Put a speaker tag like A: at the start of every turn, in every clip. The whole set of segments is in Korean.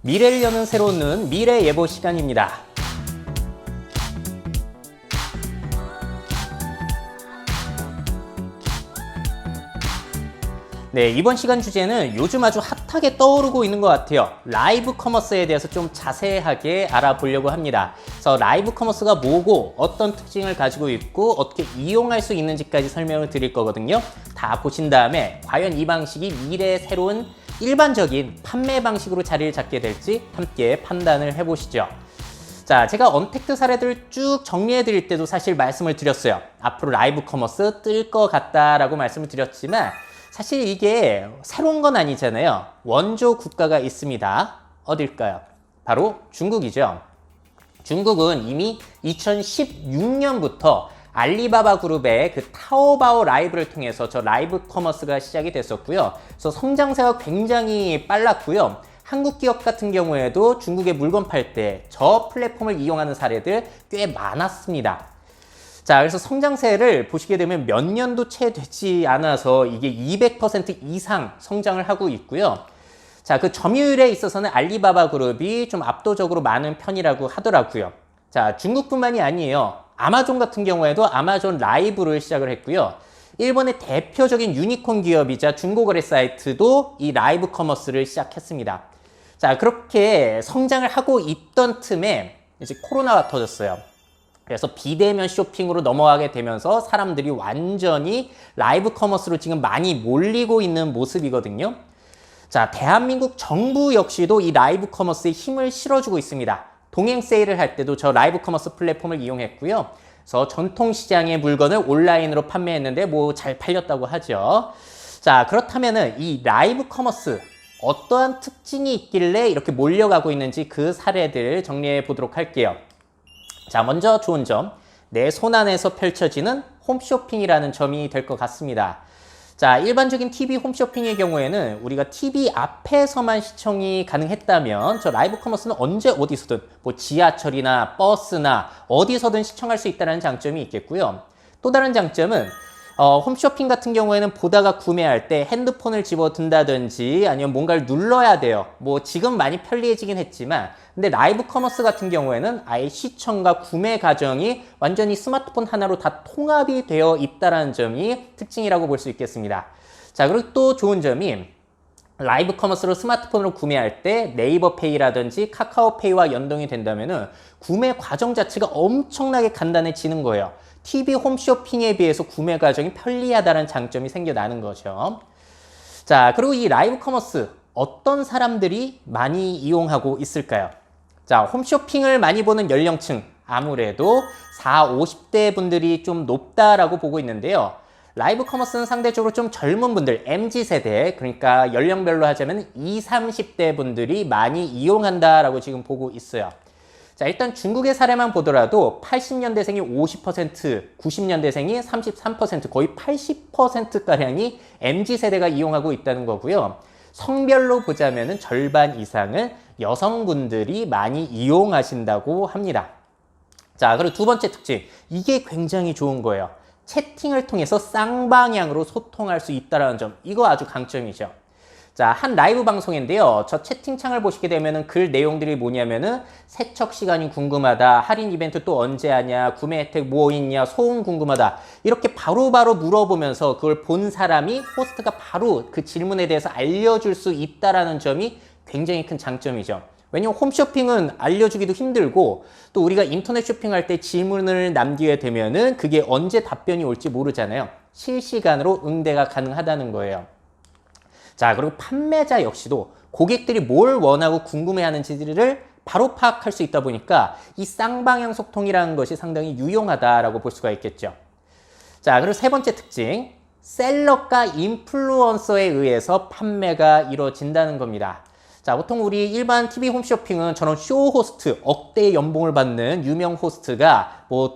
A: 미래를 여는 새로운 눈, 미래 예보 시간입니다. 네, 이번 시간 주제는 요즘 아주 핫하게 떠오르고 있는 것 같아요. 라이브 커머스에 대해서 좀 자세하게 알아보려고 합니다. 그래서 라이브 커머스가 뭐고 어떤 특징을 가지고 있고 어떻게 이용할 수 있는지까지 설명을 드릴 거거든요. 다 보신 다음에 과연 이 방식이 미래의 새로운 일반적인 판매 방식으로 자리를 잡게 될지 함께 판단을 해보시죠. 자, 제가 언택트 사례들을 쭉 정리해 드릴 때도 사실 말씀을 드렸어요. 앞으로 라이브 커머스 뜰 것 같다라고 말씀을 드렸지만 사실 이게 새로운 건 아니잖아요. 원조 국가가 있습니다. 어딜까요? 바로 중국이죠. 중국은 이미 2016년부터 알리바바 그룹의 그 타오바오 라이브를 통해서 저 라이브 커머스가 시작이 됐었고요. 그래서 성장세가 굉장히 빨랐고요. 한국 기업 같은 경우에도 중국에 물건 팔 때 저 플랫폼을 이용하는 사례들 꽤 많았습니다. 자, 그래서 성장세를 보시게 되면 몇 년도 채 되지 않아서 이게 200% 이상 성장을 하고 있고요. 자, 그 점유율에 있어서는 알리바바 그룹이 좀 압도적으로 많은 편이라고 하더라고요. 자, 중국뿐만이 아니에요. 아마존 같은 경우에도 아마존 라이브를 시작을 했고요. 일본의 대표적인 유니콘 기업이자 중고거래 사이트도 이 라이브 커머스를 시작했습니다. 자, 그렇게 성장을 하고 있던 틈에 이제 코로나가 터졌어요. 그래서 비대면 쇼핑으로 넘어가게 되면서 사람들이 완전히 라이브 커머스로 지금 많이 몰리고 있는 모습이거든요. 자, 대한민국 정부 역시도 이 라이브 커머스에 힘을 실어주고 있습니다. 동행 세일을 할 때도 저 라이브 커머스 플랫폼을 이용했고요. 그래서 전통시장의 물건을 온라인으로 판매했는데 뭐 잘 팔렸다고 하죠. 자, 그렇다면은 이 라이브 커머스 어떠한 특징이 있길래 이렇게 몰려가고 있는지 그 사례들 정리해 보도록 할게요. 자, 먼저 좋은 점, 내 손안에서 펼쳐지는 홈쇼핑이라는 점이 될 것 같습니다. 자, 일반적인 TV 홈쇼핑의 경우에는 우리가 TV 앞에서만 시청이 가능했다면 저 라이브 커머스는 언제 어디서든 뭐 지하철이나 버스나 어디서든 시청할 수 있다는 장점이 있겠고요. 또 다른 장점은 홈쇼핑 같은 경우에는 보다가 구매할 때 핸드폰을 집어든다든지 아니면 뭔가를 눌러야 돼요. 뭐 지금 많이 편리해지긴 했지만 근데 라이브 커머스 같은 경우에는 아예 시청과 구매 과정이 완전히 스마트폰 하나로 다 통합이 되어 있다는 점이 특징이라고 볼 수 있겠습니다. 자, 그리고 또 좋은 점이 라이브 커머스로 스마트폰으로 구매할 때 네이버 페이라든지 카카오 페이와 연동이 된다면은 구매 과정 자체가 엄청나게 간단해지는 거예요. TV 홈쇼핑에 비해서 구매 과정이 편리하다는 장점이 생겨나는 거죠. 자, 그리고 이 라이브 커머스 어떤 사람들이 많이 이용하고 있을까요? 자, 홈쇼핑을 많이 보는 연령층 아무래도 40, 50대 분들이 좀 높다라고 보고 있는데요. 라이브 커머스는 상대적으로 좀 젊은 분들, MZ세대, 그러니까 연령별로 하자면 20, 30대 분들이 많이 이용한다라고 지금 보고 있어요. 자, 일단 중국의 사례만 보더라도 80년대생이 50%, 90년대생이 33%, 거의 80%가량이 MZ세대가 이용하고 있다는 거고요. 성별로 보자면 절반 이상은 여성분들이 많이 이용하신다고 합니다. 자, 그리고 두 번째 특징. 이게 굉장히 좋은 거예요. 채팅을 통해서 쌍방향으로 소통할 수 있다는 점. 이거 아주 강점이죠. 자, 한 라이브 방송인데요. 저 채팅창을 보시게 되면은 글 내용들이 뭐냐면은 세척 시간이 궁금하다, 할인 이벤트 또 언제 하냐, 구매 혜택 뭐 있냐, 소음 궁금하다. 이렇게 바로바로 물어보면서 그걸 본 사람이 호스트가 바로 그 질문에 대해서 알려줄 수 있다라는 점이 굉장히 큰 장점이죠. 왜냐면 홈쇼핑은 알려주기도 힘들고 또 우리가 인터넷 쇼핑할 때 질문을 남기게 되면은 그게 언제 답변이 올지 모르잖아요. 실시간으로 응대가 가능하다는 거예요. 자, 그리고 판매자 역시도 고객들이 뭘 원하고 궁금해하는지를 바로 파악할 수 있다 보니까 이 쌍방향 소통이라는 것이 상당히 유용하다라고 볼 수가 있겠죠. 자, 그리고 세 번째 특징, 셀러과 인플루언서에 의해서 판매가 이루어진다는 겁니다. 자, 보통 우리 일반 TV 홈쇼핑은 저런 쇼 호스트, 억대의 연봉을 받는 유명 호스트가 뭐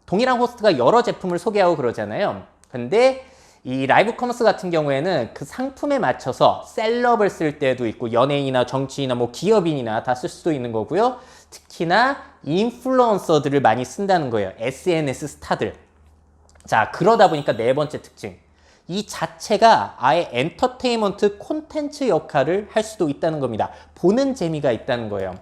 A: 동일한 호스트가 여러 제품을 소개하고 그러잖아요. 근데 이 라이브 커머스 같은 경우에는 그 상품에 맞춰서 셀럽을 쓸 때도 있고 연예인이나 정치인이나 뭐 기업인이나 다 쓸 수도 있는 거고요. 특히나 인플루언서들을 많이 쓴다는 거예요. SNS 스타들. 자, 그러다 보니까 네 번째 특징. 이 자체가 아예 엔터테인먼트 콘텐츠 역할을 할 수도 있다는 겁니다. 보는 재미가 있다는 거예요.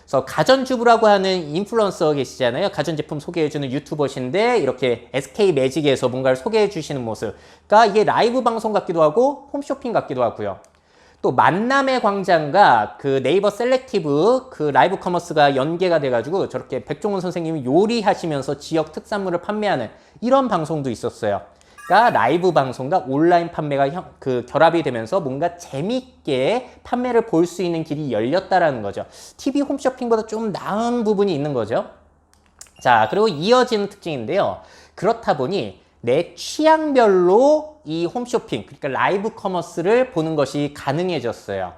A: 그래서 가전주부라고 하는 인플루언서 계시잖아요. 가전제품 소개해주는 유튜버신데 이렇게 SK 매직에서 뭔가를 소개해 주시는 모습. 그러니까 이게 라이브 방송 같기도 하고 홈쇼핑 같기도 하고요. 또 만남의 광장과 그 네이버 셀렉티브 그 라이브 커머스가 연계가 돼가지고 저렇게 백종원 선생님이 요리하시면서 지역 특산물을 판매하는 이런 방송도 있었어요. 그러니까 라이브 방송과 온라인 판매가 결합이 되면서 뭔가 재밌게 판매를 볼 수 있는 길이 열렸다라는 거죠. TV 홈쇼핑보다 좀 나은 부분이 있는 거죠. 자, 그리고 이어지는 특징인데요. 그렇다 보니 내 취향별로 이 홈쇼핑, 그러니까 라이브 커머스를 보는 것이 가능해졌어요.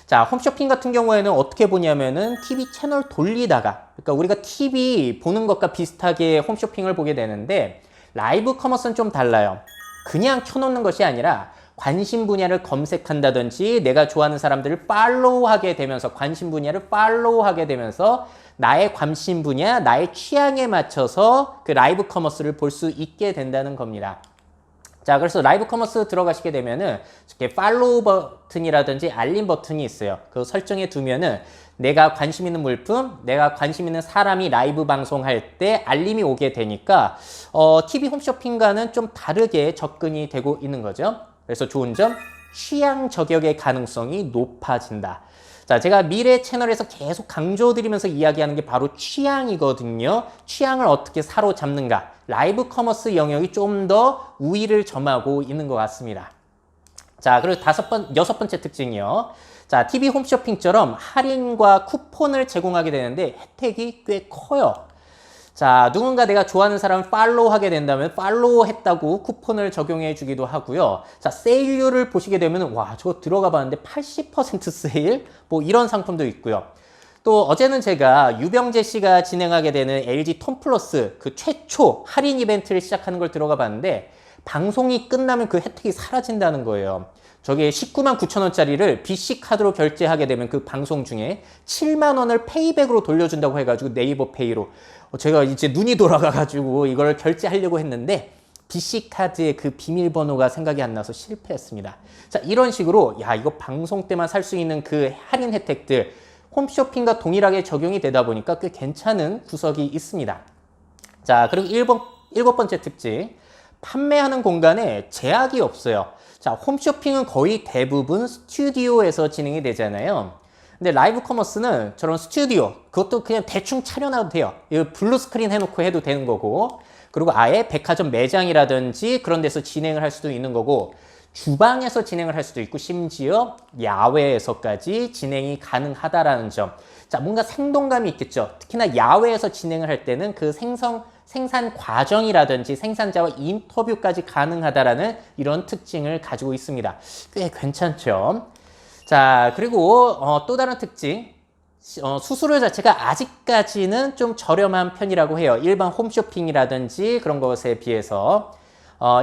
A: 자, 홈쇼핑 같은 경우에는 어떻게 보냐면은 TV 채널 돌리다가, 그러니까 우리가 TV 보는 것과 비슷하게 홈쇼핑을 보게 되는데, 라이브 커머스는 좀 달라요. 그냥 켜놓는 것이 아니라 관심 분야를 검색한다든지 내가 좋아하는 사람들을 팔로우하게 되면서 관심 분야를 팔로우하게 되면서 나의 관심 분야, 나의 취향에 맞춰서 그 라이브 커머스를 볼 수 있게 된다는 겁니다. 자, 그래서 라이브 커머스 들어가시게 되면은 이렇게 팔로우 버튼이라든지 알림 버튼이 있어요. 그 설정해 두면은 내가 관심 있는 물품, 내가 관심 있는 사람이 라이브 방송할 때 알림이 오게 되니까 TV 홈쇼핑과는 좀 다르게 접근이 되고 있는 거죠. 그래서 좋은 점, 취향 저격의 가능성이 높아진다. 자, 제가 미래 채널에서 계속 강조드리면서 이야기하는 게 바로 취향이거든요. 취향을 어떻게 사로잡는가. 라이브 커머스 영역이 좀 더 우위를 점하고 있는 것 같습니다. 자, 그리고 여섯 번째 특징이요. 자, TV 홈쇼핑처럼 할인과 쿠폰을 제공하게 되는데 혜택이 꽤 커요. 자, 누군가 내가 좋아하는 사람을 팔로우하게 된다면 팔로우 했다고 쿠폰을 적용해 주기도 하고요. 자, 세일률을 보시게 되면 와, 저거 들어가 봤는데 80% 세일? 뭐 이런 상품도 있고요. 또 어제는 제가 유병재 씨가 진행하게 되는 LG 톰플러스 그 최초 할인 이벤트를 시작하는 걸 들어가 봤는데 방송이 끝나면 그 혜택이 사라진다는 거예요. 저게 19만 9천 원짜리를 BC 카드로 결제하게 되면 그 방송 중에 7만 원을 페이백으로 돌려준다고 해가지고 네이버 페이로 제가 이제 눈이 돌아가가지고 이걸 결제하려고 했는데 BC 카드의 그 비밀번호가 생각이 안 나서 실패했습니다. 자, 이런 식으로 야, 이거 방송 때만 살 수 있는 그 할인 혜택들 홈쇼핑과 동일하게 적용이 되다 보니까 꽤 괜찮은 구석이 있습니다. 자, 그리고 일곱 번째 특징. 판매하는 공간에 제약이 없어요. 자, 홈쇼핑은 거의 대부분 스튜디오에서 진행이 되잖아요. 근데 라이브 커머스는 저런 스튜디오, 그것도 그냥 대충 차려놔도 돼요. 이거 블루 스크린 해놓고 해도 되는 거고, 그리고 아예 백화점 매장이라든지 그런 데서 진행을 할 수도 있는 거고, 주방에서 진행을 할 수도 있고, 심지어 야외에서까지 진행이 가능하다라는 점. 자, 뭔가 생동감이 있겠죠. 특히나 야외에서 진행을 할 때는 그 생산 과정이라든지 생산자와 인터뷰까지 가능하다라는 이런 특징을 가지고 있습니다. 꽤 괜찮죠. 자, 그리고 또 다른 특징. 수수료 자체가 아직까지는 좀 저렴한 편이라고 해요. 일반 홈쇼핑이라든지 그런 것에 비해서.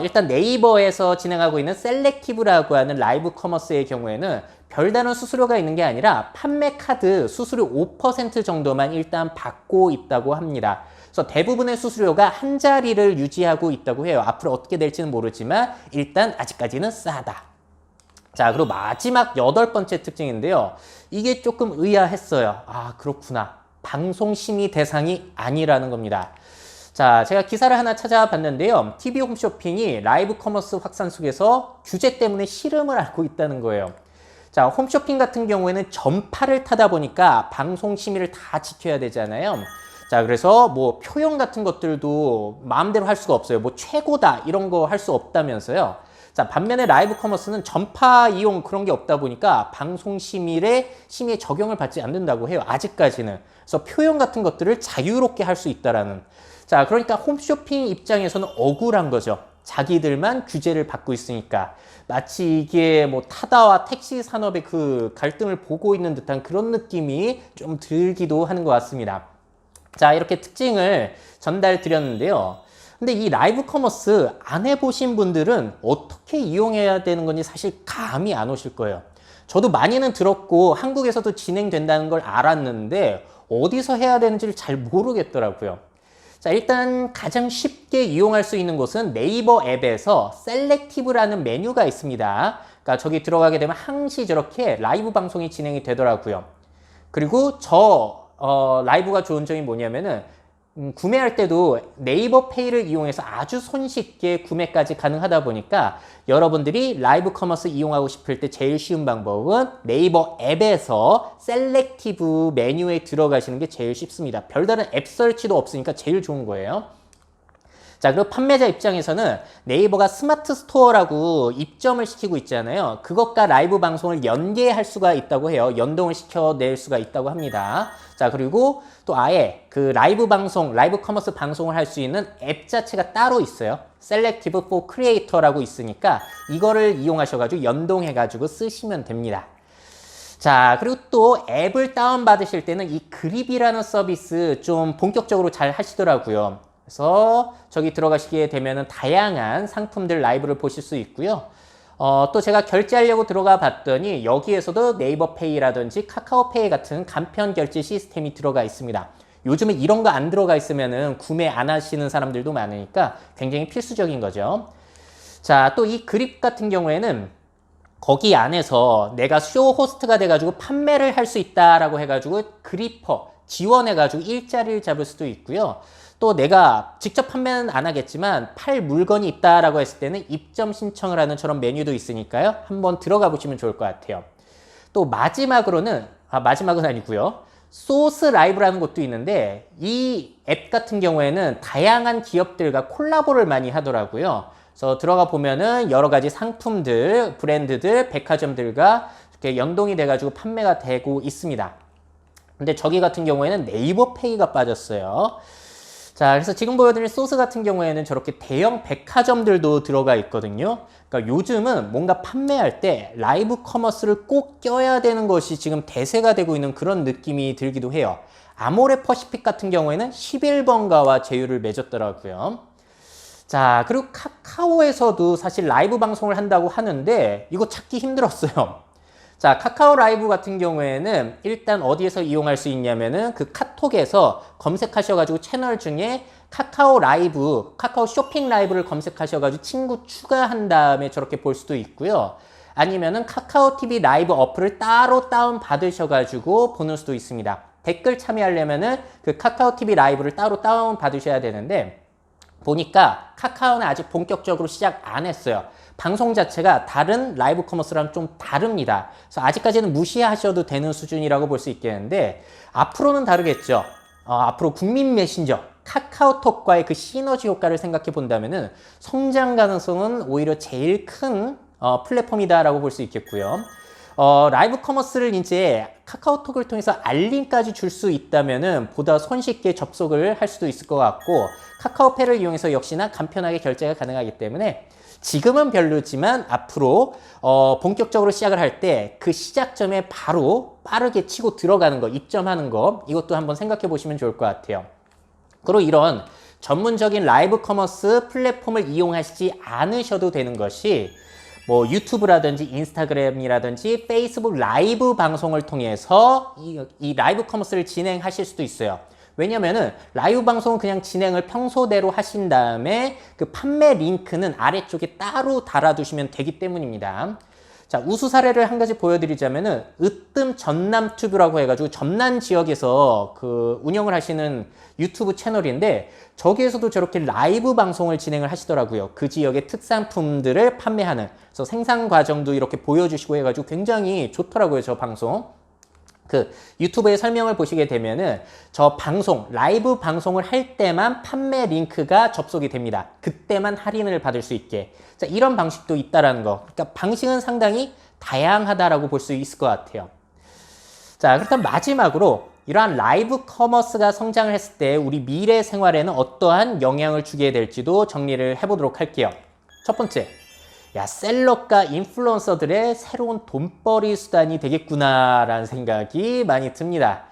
A: 일단 네이버에서 진행하고 있는 셀렉티브라고 하는 라이브 커머스의 경우에는 별다른 수수료가 있는 게 아니라 판매 카드 수수료 5% 정도만 일단 받고 있다고 합니다. 그래서 대부분의 수수료가 한 자리를 유지하고 있다고 해요. 앞으로 어떻게 될지는 모르지만 일단 아직까지는 싸다. 자, 그리고 마지막 여덟 번째 특징인데요. 이게 조금 의아했어요. 아, 그렇구나. 방송 심의 대상이 아니라는 겁니다. 자, 제가 기사를 하나 찾아봤는데요. TV 홈쇼핑이 라이브 커머스 확산 속에서 규제 때문에 시름을 앓고 있다는 거예요. 자, 홈쇼핑 같은 경우에는 전파를 타다 보니까 방송 심의를 다 지켜야 되잖아요. 자, 그래서 뭐 표현 같은 것들도 마음대로 할 수가 없어요. 뭐 최고다 이런 거 할 수 없다면서요. 자, 반면에 라이브 커머스는 전파 이용 그런 게 없다 보니까 방송 심의에 적용을 받지 않는다고 해요. 아직까지는. 그래서 표현 같은 것들을 자유롭게 할 수 있다라는. 자, 그러니까 홈쇼핑 입장에서는 억울한 거죠. 자기들만 규제를 받고 있으니까. 마치 이게 뭐 타다와 택시 산업의 그 갈등을 보고 있는 듯한 그런 느낌이 좀 들기도 하는 것 같습니다. 자, 이렇게 특징을 전달 드렸는데요. 근데 이 라이브 커머스 안 해보신 분들은 어떻게 이용해야 되는 건지 사실 감이 안 오실 거예요. 저도 많이는 들었고 한국에서도 진행된다는 걸 알았는데 어디서 해야 되는지를 잘 모르겠더라고요. 자, 일단 가장 쉽게 이용할 수 있는 곳은 네이버 앱에서 셀렉티브라는 메뉴가 있습니다. 그러니까 저기 들어가게 되면 항시 저렇게 라이브 방송이 진행이 되더라고요. 그리고 라이브가 좋은 점이 뭐냐면은 구매할 때도 네이버 페이를 이용해서 아주 손쉽게 구매까지 가능하다 보니까 여러분들이 라이브 커머스 이용하고 싶을 때 제일 쉬운 방법은 네이버 앱에서 셀렉티브 메뉴에 들어가시는 게 제일 쉽습니다. 별다른 앱 설치도 없으니까 제일 좋은 거예요. 자, 그리고 판매자 입장에서는 네이버가 스마트 스토어라고 입점을 시키고 있잖아요. 그것과 라이브 방송을 연계할 수가 있다고 해요. 연동을 시켜낼 수가 있다고 합니다. 자, 그리고 또 아예 그 라이브 방송, 라이브 커머스 방송을 할 수 있는 앱 자체가 따로 있어요. Selective for Creator라고 있으니까 이거를 이용하셔가지고 연동해가지고 쓰시면 됩니다. 자, 그리고 또 앱을 다운받으실 때는 이 그립이라는 서비스 좀 본격적으로 잘 하시더라고요. 그래서 저기 들어가시게 되면은 다양한 상품들 라이브를 보실 수 있고요. 또 제가 결제하려고 들어가 봤더니 여기에서도 네이버 페이라든지 카카오페이 같은 간편 결제 시스템이 들어가 있습니다. 요즘에 이런 거 안 들어가 있으면은 구매 안 하시는 사람들도 많으니까 굉장히 필수적인 거죠. 자, 또 이 그립 같은 경우에는 거기 안에서 내가 쇼 호스트가 돼가지고 판매를 할 수 있다라고 해가지고 그리퍼 지원해가지고 일자리를 잡을 수도 있고요. 또 내가 직접 판매는 안 하겠지만 팔 물건이 있다라고 했을 때는 입점 신청을 하는 저런 메뉴도 있으니까요. 한번 들어가 보시면 좋을 것 같아요. 또 마지막은 아니고요. 소스 라이브라는 것도 있는데 이 앱 같은 경우에는 다양한 기업들과 콜라보를 많이 하더라고요. 그래서 들어가 보면은 여러 가지 상품들, 브랜드들, 백화점들과 이렇게 연동이 돼가지고 판매가 되고 있습니다. 근데 저기 같은 경우에는 네이버 페이가 빠졌어요. 자, 그래서 지금 보여드린 소스 같은 경우에는 저렇게 대형 백화점들도 들어가 있거든요. 그러니까 요즘은 뭔가 판매할 때 라이브 커머스를 꼭 껴야 되는 것이 지금 대세가 되고 있는 그런 느낌이 들기도 해요. 아모레 퍼시픽 같은 경우에는 11번가와 제휴를 맺었더라고요. 자, 그리고 카카오에서도 사실 라이브 방송을 한다고 하는데 이거 찾기 힘들었어요. 자, 카카오 라이브 같은 경우에는 일단 어디에서 이용할 수 있냐면은 그 카톡에서 검색하셔가지고 채널 중에 카카오 라이브, 카카오 쇼핑 라이브를 검색하셔가지고 친구 추가한 다음에 저렇게 볼 수도 있고요. 아니면은 카카오 TV 라이브 어플을 따로 다운 받으셔가지고 보는 수도 있습니다. 댓글 참여하려면은 그 카카오 TV 라이브를 따로 다운 받으셔야 되는데 보니까 카카오는 아직 본격적으로 시작 안 했어요. 방송 자체가 다른 라이브 커머스랑 좀 다릅니다. 그래서 아직까지는 무시하셔도 되는 수준이라고 볼 수 있겠는데 앞으로는 다르겠죠. 앞으로 국민 메신저, 카카오톡과의 그 시너지 효과를 생각해 본다면은 성장 가능성은 오히려 제일 큰 플랫폼이다라고 볼 수 있겠고요. 라이브 커머스를 이제 카카오톡을 통해서 알림까지 줄 수 있다면은 보다 손쉽게 접속을 할 수도 있을 것 같고 카카오페이를 이용해서 역시나 간편하게 결제가 가능하기 때문에 지금은 별로지만 앞으로 본격적으로 시작을 할 때 그 시작점에 바로 빠르게 치고 들어가는 거, 입점하는 거 이것도 한번 생각해 보시면 좋을 것 같아요. 그리고 이런 전문적인 라이브 커머스 플랫폼을 이용하시지 않으셔도 되는 것이 뭐 유튜브라든지 인스타그램이라든지 페이스북 라이브 방송을 통해서 이 라이브 커머스를 진행하실 수도 있어요. 왜냐면은 라이브 방송은 그냥 진행을 평소대로 하신 다음에 그 판매 링크는 아래쪽에 따로 달아두시면 되기 때문입니다. 자, 우수 사례를 한 가지 보여드리자면은 으뜸 전남튜브라고 해가지고 전남 지역에서 그 운영을 하시는 유튜브 채널인데 저기에서도 저렇게 라이브 방송을 진행을 하시더라고요. 그 지역의 특산품들을 판매하는. 그래서 생산 과정도 이렇게 보여주시고 해가지고 굉장히 좋더라고요, 저 방송. 그 유튜브의 설명을 보시게 되면은 저 방송, 라이브 방송을 할 때만 판매 링크가 접속이 됩니다. 그때만 할인을 받을 수 있게. 자, 이런 방식도 있다라는 거. 그러니까 방식은 상당히 다양하다라고 볼 수 있을 것 같아요. 자, 그렇다면 마지막으로 이러한 라이브 커머스가 성장을 했을 때 우리 미래 생활에는 어떠한 영향을 주게 될지도 정리를 해보도록 할게요. 첫 번째. 야, 셀럽과 인플루언서들의 새로운 돈벌이 수단이 되겠구나라는 생각이 많이 듭니다.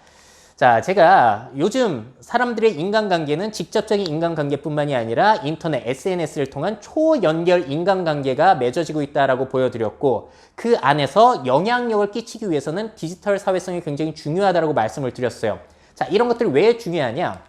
A: 자, 제가 요즘 사람들의 인간관계는 직접적인 인간관계뿐만이 아니라 인터넷, SNS를 통한 초연결 인간관계가 맺어지고 있다라고 보여드렸고 그 안에서 영향력을 끼치기 위해서는 디지털 사회성이 굉장히 중요하다고 말씀을 드렸어요. 자, 이런 것들이 왜 중요하냐?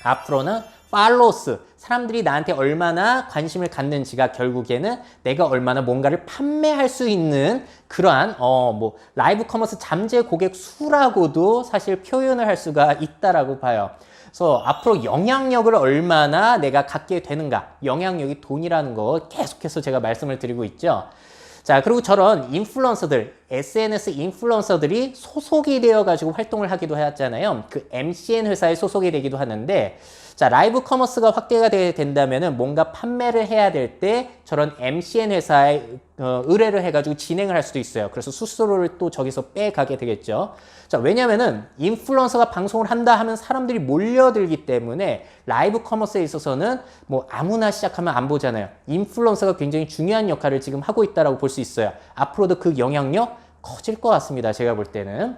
A: 앞으로는 팔로스, 사람들이 나한테 얼마나 관심을 갖는지가 결국에는 내가 얼마나 뭔가를 판매할 수 있는 그러한 뭐 라이브 커머스 잠재 고객 수라고도 사실 표현을 할 수가 있다라고 봐요. 그래서 앞으로 영향력을 얼마나 내가 갖게 되는가, 영향력이 돈이라는 거 계속해서 제가 말씀을 드리고 있죠. 자, 그리고 저런 인플루언서들, SNS 인플루언서들이 소속이 되어가지고 활동을 하기도 하잖아요. 그 MCN 회사에 소속이 되기도 하는데, 자, 라이브 커머스가 확대가 된다면은 뭔가 판매를 해야 될 때 저런 MCN 회사에 의뢰를 해가지고 진행을 할 수도 있어요. 그래서 수수료를 또 저기서 빼가게 되겠죠. 자, 왜냐면은 인플루언서가 방송을 한다 하면 사람들이 몰려들기 때문에 라이브 커머스에 있어서는 뭐 아무나 시작하면 안 보잖아요. 인플루언서가 굉장히 중요한 역할을 지금 하고 있다라고 볼 수 있어요. 앞으로도 그 영향력 커질 것 같습니다. 제가 볼 때는.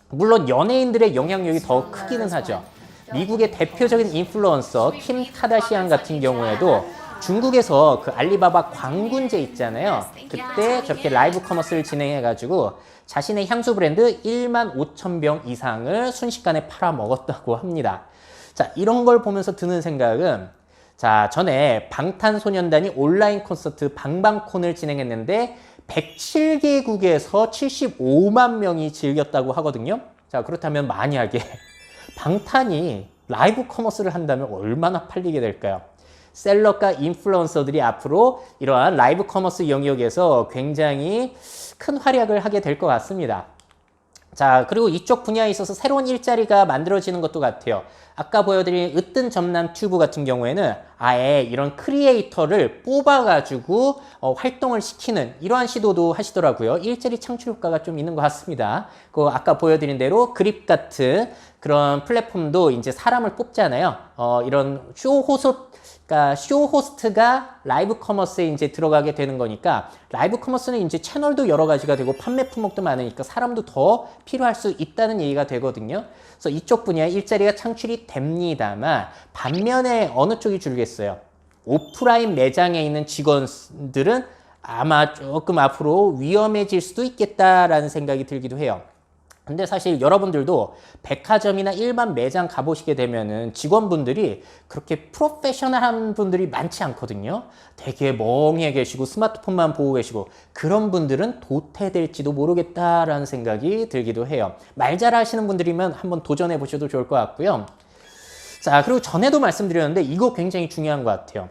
A: 물론 연예인들의 영향력이 더 크기는 하죠. 미국의 대표적인 인플루언서 킴 카다시안 같은 경우에도 중국에서 그 알리바바 광군제 있잖아요. 그때 저렇게 라이브 커머스를 진행해가지고 자신의 향수 브랜드 1만 5천 병 이상을 순식간에 팔아먹었다고 합니다. 자, 이런 걸 보면서 드는 생각은, 자, 전에 방탄소년단이 온라인 콘서트 방방콘을 진행했는데 107개국에서 75만 명이 즐겼다고 하거든요. 자, 그렇다면 만약에 방탄이 라이브 커머스를 한다면 얼마나 팔리게 될까요? 셀럽과 인플루언서들이 앞으로 이러한 라이브 커머스 영역에서 굉장히 큰 활약을 하게 될 것 같습니다. 자, 그리고 이쪽 분야에 있어서 새로운 일자리가 만들어지는 것도 같아요. 아까 보여드린 으뜸 점남 튜브 같은 경우에는 아예 이런 크리에이터를 뽑아가지고 활동을 시키는 이러한 시도도 하시더라고요. 일자리 창출 효과가 좀 있는 것 같습니다. 그 아까 보여드린 대로 그립 같은 그런 플랫폼도 이제 사람을 뽑잖아요. 이런 그러니까 쇼 호스트가 라이브 커머스에 이제 들어가게 되는 거니까 라이브 커머스는 이제 채널도 여러 가지가 되고 판매 품목도 많으니까 사람도 더 필요할 수 있다는 얘기가 되거든요. 그래서 이쪽 분야에 일자리가 창출이 됩니다만 반면에 어느 쪽이 줄겠어요? 오프라인 매장에 있는 직원들은 아마 조금 앞으로 위험해질 수도 있겠다라는 생각이 들기도 해요. 근데 사실 여러분들도 백화점이나 일반 매장 가보시게 되면은 직원분들이 그렇게 프로페셔널한 분들이 많지 않거든요. 되게 멍해 계시고 스마트폰만 보고 계시고 그런 분들은 도태될지도 모르겠다라는 생각이 들기도 해요. 말 잘하시는 분들이면 한번 도전해 보셔도 좋을 것 같고요. 자, 그리고 전에도 말씀드렸는데 이거 굉장히 중요한 것 같아요.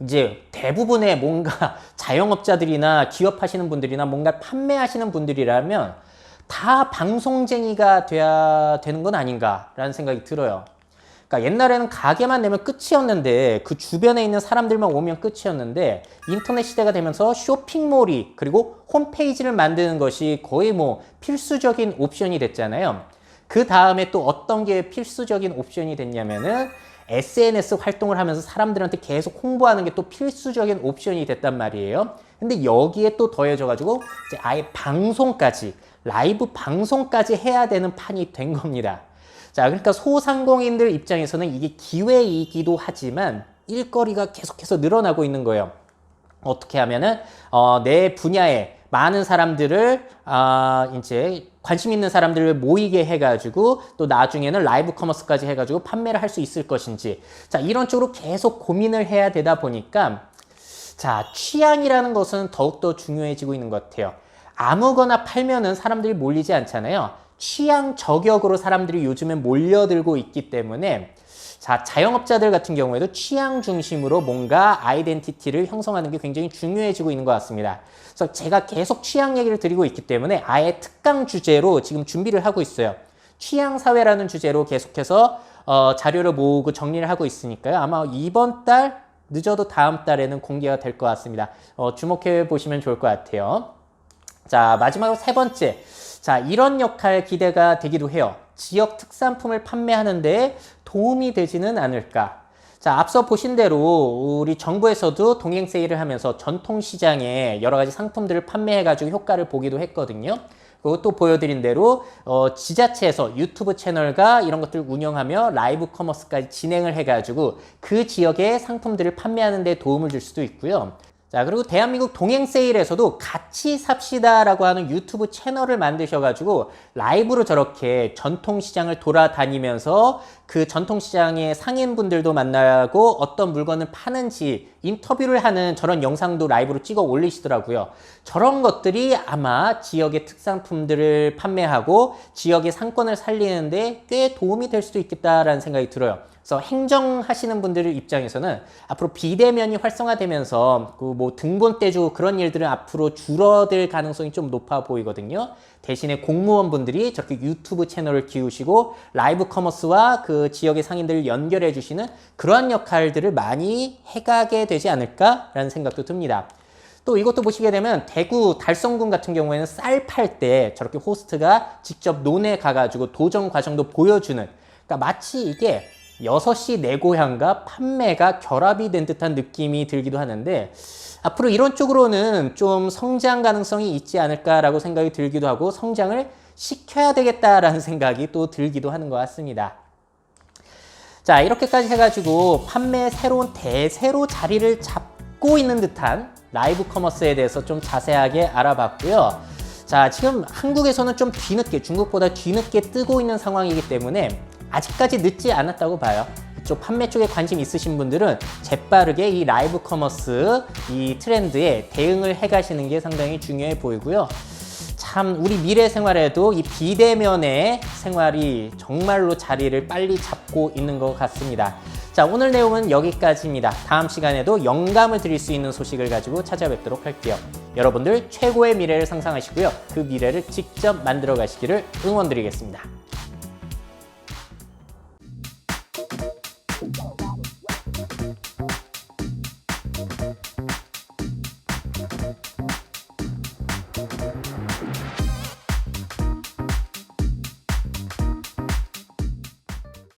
A: 이제 대부분의 뭔가 자영업자들이나 기업하시는 분들이나 뭔가 판매하시는 분들이라면 다 방송쟁이가 돼야 되는 건 아닌가라는 생각이 들어요. 그러니까 옛날에는 가게만 내면 끝이었는데 그 주변에 있는 사람들만 오면 끝이었는데 인터넷 시대가 되면서 쇼핑몰이 그리고 홈페이지를 만드는 것이 거의 뭐 필수적인 옵션이 됐잖아요. 그 다음에 또 어떤 게 필수적인 옵션이 됐냐면은 SNS 활동을 하면서 사람들한테 계속 홍보하는 게 또 필수적인 옵션이 됐단 말이에요. 근데 여기에 또 더해져가지고 이제 아예 방송까지 라이브 방송까지 해야 되는 판이 된 겁니다. 자, 그러니까 소상공인들 입장에서는 이게 기회이기도 하지만 일거리가 계속해서 늘어나고 있는 거예요. 어떻게 하면은 내 분야에 많은 사람들을 이제 관심 있는 사람들을 모이게 해가지고 또 나중에는 라이브 커머스까지 해가지고 판매를 할 수 있을 것인지, 자, 이런 쪽으로 계속 고민을 해야 되다 보니까 자, 취향이라는 것은 더욱더 중요해지고 있는 것 같아요. 아무거나 팔면은 사람들이 몰리지 않잖아요. 취향 저격으로 사람들이 요즘엔 몰려들고 있기 때문에 자, 자영업자들 같은 경우에도 취향 중심으로 뭔가 아이덴티티를 형성하는 게 굉장히 중요해지고 있는 것 같습니다. 그래서 제가 계속 취향 얘기를 드리고 있기 때문에 아예 특강 주제로 지금 준비를 하고 있어요. 취향 사회라는 주제로 계속해서 자료를 모으고 정리를 하고 있으니까요. 아마 이번 달 늦어도 다음 달에는 공개가 될 것 같습니다. 주목해 보시면 좋을 것 같아요. 자, 마지막으로 세 번째. 자, 이런 역할 기대가 되기도 해요. 지역 특산품을 판매하는 데 도움이 되지는 않을까. 자, 앞서 보신 대로 우리 정부에서도 동행 세일을 하면서 전통시장에 여러 가지 상품들을 판매해가지고 효과를 보기도 했거든요. 그리고 또 보여드린 대로 지자체에서 유튜브 채널과 이런 것들을 운영하며 라이브 커머스까지 진행을 해가지고 그 지역의 상품들을 판매하는 데 도움을 줄 수도 있고요. 자, 그리고 대한민국 동행세일에서도 같이 삽시다라고 하는 유튜브 채널을 만드셔가지고 라이브로 저렇게 전통시장을 돌아다니면서 그 전통시장의 상인분들도 만나고 어떤 물건을 파는지 인터뷰를 하는 저런 영상도 라이브로 찍어 올리시더라고요. 저런 것들이 아마 지역의 특산품들을 판매하고 지역의 상권을 살리는데 꽤 도움이 될 수도 있겠다라는 생각이 들어요. 그래서 행정하시는 분들 입장에서는 앞으로 비대면이 활성화되면서 그 뭐 등본 떼주고 그런 일들은 앞으로 줄어들 가능성이 좀 높아 보이거든요. 대신에 공무원분들이 저렇게 유튜브 채널을 키우시고 라이브 커머스와 그 지역의 상인들을 연결해 주시는 그러한 역할들을 많이 해가게 되지 않을까라는 생각도 듭니다. 또 이것도 보시게 되면 대구 달성군 같은 경우에는 쌀 팔 때 저렇게 호스트가 직접 논에 가가지고 도정 과정도 보여주는, 그러니까 마치 이게 6시 내 고향과 판매가 결합이 된 듯한 느낌이 들기도 하는데 앞으로 이런 쪽으로는 좀 성장 가능성이 있지 않을까라고 생각이 들기도 하고 성장을 시켜야 되겠다라는 생각이 또 들기도 하는 것 같습니다. 자, 이렇게까지 해가지고 판매의 새로운 대세로 자리를 잡고 있는 듯한 라이브 커머스에 대해서 좀 자세하게 알아봤고요. 자, 지금 한국에서는 좀 뒤늦게, 중국보다 뒤늦게 뜨고 있는 상황이기 때문에 아직까지 늦지 않았다고 봐요. 이쪽 판매 쪽에 관심 있으신 분들은 재빠르게 이 라이브 커머스 이 트렌드에 대응을 해 가시는 게 상당히 중요해 보이고요. 참 우리 미래 생활에도 이 비대면의 생활이 정말로 자리를 빨리 잡고 있는 것 같습니다. 자, 오늘 내용은 여기까지입니다. 다음 시간에도 영감을 드릴 수 있는 소식을 가지고 찾아뵙도록 할게요. 여러분들 최고의 미래를 상상하시고요. 그 미래를 직접 만들어 가시기를 응원드리겠습니다.